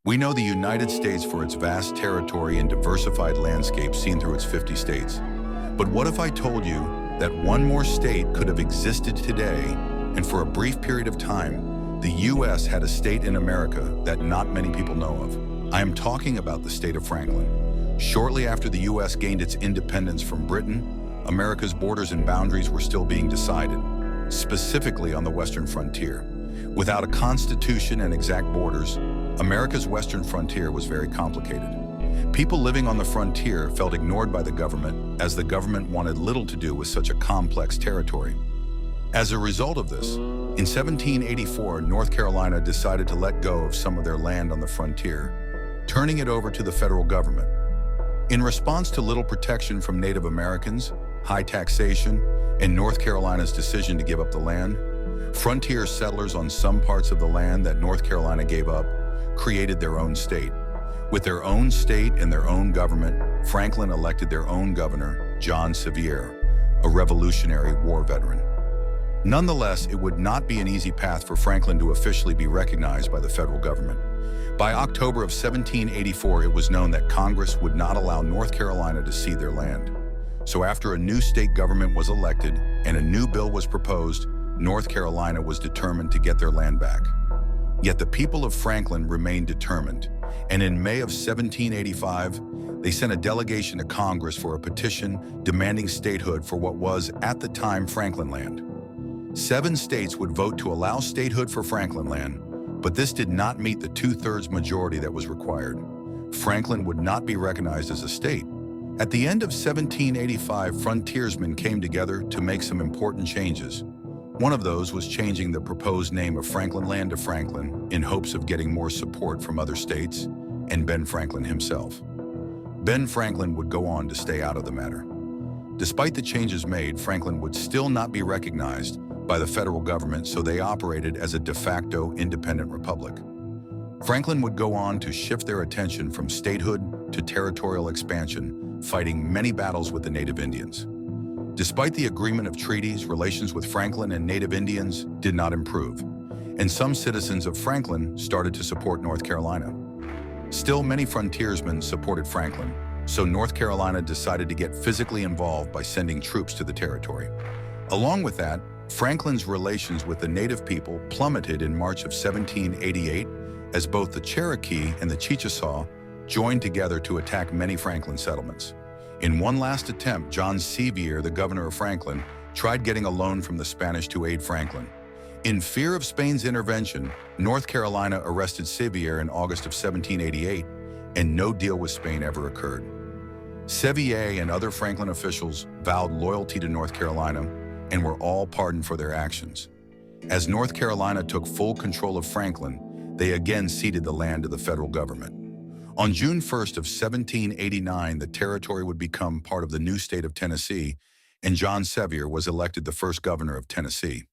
We know the United States for its vast territory and diversified landscape seen through its 50 states. But what if I told you that one more state could have existed today, and for a brief period of time, the U.S. had a state in America that not many people know of? I am talking about the state of Franklin. Shortly after the U.S. gained its independence from Britain, America's borders and boundaries were still being decided, specifically on the western frontier. Without a constitution and exact borders, America's western frontier was very complicated. People living on the frontier felt ignored by the government, as the government wanted little to do with such a complex territory. As a result of this, in 1784, North Carolina decided to let go of some of their land on the frontier, turning it over to the federal government. In response to little protection from Native Americans, high taxation, and North Carolina's decision to give up the land, frontier settlers on some parts of the land that North Carolina gave up created their own state. With their own state and their own government, Franklin elected their own governor, John Sevier, a Revolutionary War veteran. Nonetheless, it would not be an easy path for Franklin to officially be recognized by the federal government. By October of 1784, it was known that Congress would not allow North Carolina to cede their land. So after a new state government was elected and a new bill was proposed, North Carolina was determined to get their land back. Yet the people of Franklin remained determined, and in May of 1785, they sent a delegation to Congress for a petition demanding statehood for what was, at the time, Franklin land. 7 states would vote to allow statehood for Franklin land, but this did not meet the 2/3 majority that was required. Franklin would not be recognized as a state. At the end of 1785, frontiersmen came together to make some important changes. One of those was changing the proposed name of Franklin Land to Franklin in hopes of getting more support from other states and Ben Franklin himself. Ben Franklin would go on to stay out of the matter. Despite the changes made, Franklin would still not be recognized by the federal government, so they operated as a de facto independent republic. Franklin would go on to shift their attention from statehood to territorial expansion, fighting many battles with the Native Indians. Despite the agreement of treaties, relations with Franklin and Native Indians did not improve, and some citizens of Franklin started to support North Carolina. Still, many frontiersmen supported Franklin, so North Carolina decided to get physically involved by sending troops to the territory. Along with that, Franklin's relations with the Native people plummeted in March of 1788 as both the Cherokee and the Chickasaw joined together to attack many Franklin settlements. In one last attempt, John Sevier, the governor of Franklin, tried getting a loan from the Spanish to aid Franklin. In fear of Spain's intervention, North Carolina arrested Sevier in August of 1788, and no deal with Spain ever occurred. Sevier and other Franklin officials vowed loyalty to North Carolina and were all pardoned for their actions. As North Carolina took full control of Franklin, they again ceded the land to the federal government. On June 1st of 1789, the territory would become part of the new state of Tennessee, and John Sevier was elected the first governor of Tennessee.